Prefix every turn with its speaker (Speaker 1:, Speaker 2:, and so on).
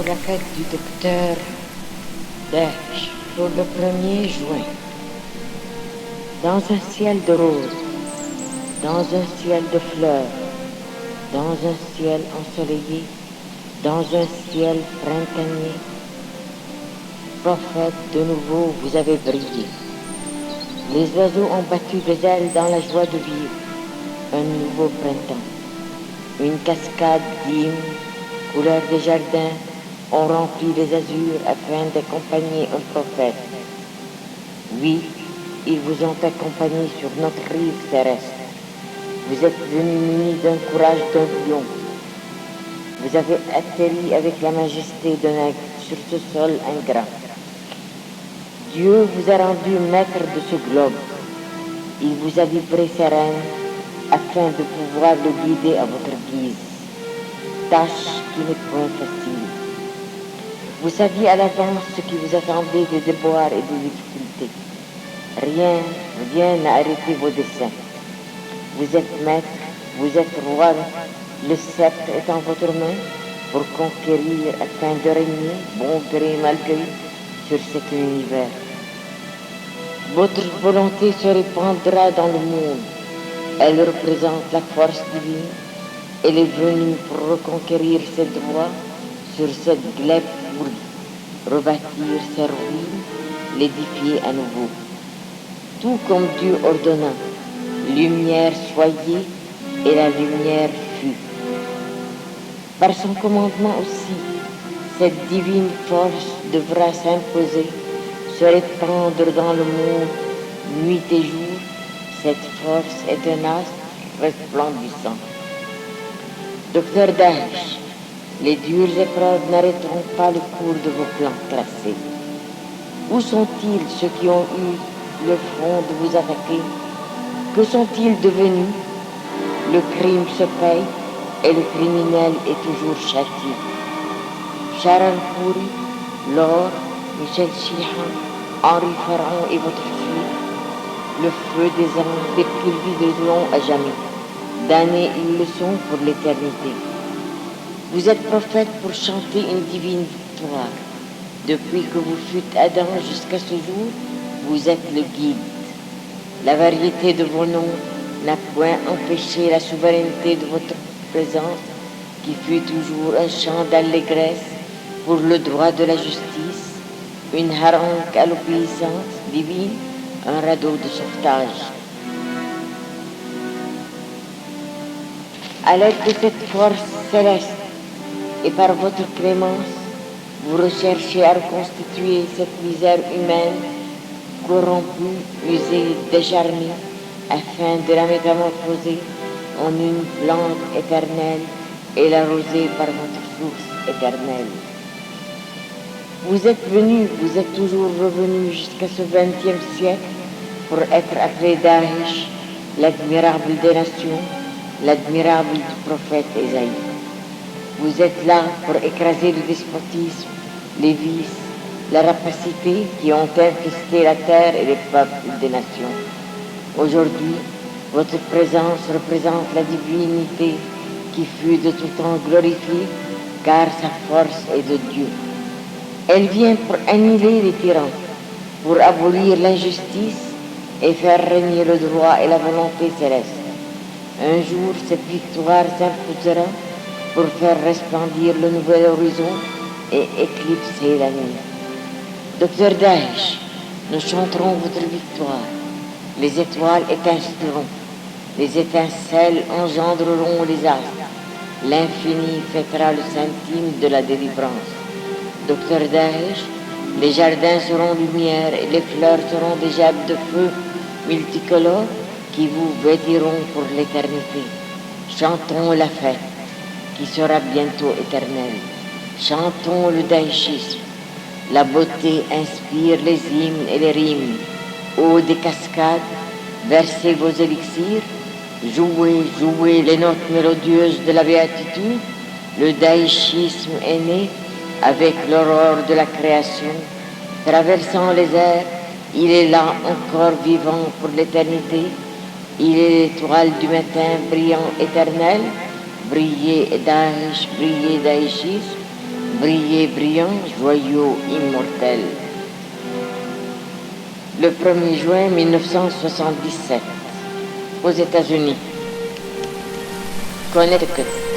Speaker 1: pour la fête du docteur Daesh pour le 1er juin. Dans un ciel de roses, dans un ciel de fleurs, dans un ciel ensoleillé, dans un ciel printanier, prophète, de nouveau vous avez brillé. Les oiseaux ont battu des ailes dans la joie de vivre un nouveau printemps. Une cascade d'hymnes, couleur des jardins, ont rempli les azurs afin d'accompagner un prophète. Oui, ils vous ont accompagné sur notre rive terrestre. Vous êtes venus munis d'un courage d'un lion. Vous avez atterri avec la majesté d'un aigle sur ce sol ingrat. Dieu vous a rendu maître de ce globe. Il vous a livré ses rênes afin de pouvoir le guider à votre guise. Tâche qui n'est point facile. Vous saviez à l'avance ce qui vous attendait de déboires et de difficultés. Rien n'a arrêté vos desseins. Vous êtes maître, vous êtes roi, le sceptre est en votre main pour conquérir afin de régner, bon gré mal gré, sur cet univers. Votre volonté se répandra dans le monde. Elle représente la force divine. Elle est venue pour reconquérir ses droits sur cette glèbe pourrie, rebâtir ses ruines, l'édifier à nouveau. Tout comme Dieu ordonna, lumière soyez, et la lumière fut. Par son commandement aussi, cette divine force devra s'imposer, se répandre dans le monde, nuit et jour. Cette force est un astre resplendissant. Docteur Daesh, les dures épreuves n'arrêteront pas le cours de vos plans tracés. Où sont-ils ceux qui ont eu le front de vous attaquer? Que sont-ils devenus? Le crime se paye et le criminel est toujours châtié. Sharan Khoury, Laure, Michel Chihan, Henri Pharaon et votre fille, le feu des anges dépulvéreront à jamais, damnés une leçon pour l'éternité. Vous êtes prophète pour chanter une divine victoire. Depuis que vous fûtes Adam jusqu'à ce jour, vous êtes le guide. La variété de vos noms n'a point empêché la souveraineté de votre présence, qui fut toujours un chant d'allégresse pour le droit de la justice, une harangue à l'obéissance divine, un radeau de sauvetage. À l'aide de cette force céleste et par votre clémence, vous recherchez à reconstituer cette misère humaine, corrompue, usée, décharnée, afin de la métamorphoser en une plante éternelle et l'arroser par votre source éternelle. Vous êtes venus, vous êtes toujours revenus jusqu'à ce 20e siècle pour être appelé Daesh, l'admirable des nations, l'admirable du prophète Ésaïe. Vous êtes là pour écraser le despotisme, les vices, la rapacité qui ont infesté la terre et les peuples des nations. Aujourd'hui, votre présence représente la divinité qui fut de tout temps glorifiée, car sa force est de Dieu. Elle vient pour annihiler les tyrans, pour abolir l'injustice et faire régner le droit et la volonté céleste. Un jour, cette victoire s'imposera pour faire resplendir le nouvel horizon et éclipser la nuit. Docteur Daesh, nous chanterons votre victoire. Les étoiles étinceleront, les étincelles engendreront les astres. L'infini fêtera le centime de la délivrance. Docteur Daesh, les jardins seront lumière et les fleurs seront des gerbes de feu multicolores qui vous vêtiront pour l'éternité. Chantons la fête qui sera bientôt éternelle. Chantons le daïchisme. La beauté inspire les hymnes et les rimes. Eau des cascades, versez vos élixirs. Jouez les notes mélodieuses de la béatitude. Le daïchisme est né avec l'aurore de la création. Traversant les airs, il est là encore vivant pour l'éternité. Il est l'étoile du matin brillant éternel. Brillez Daesh, brillez daïchisme. Brillez brillant, joyaux immortel. Le 1er juin 1977, aux États-Unis, Connecticut.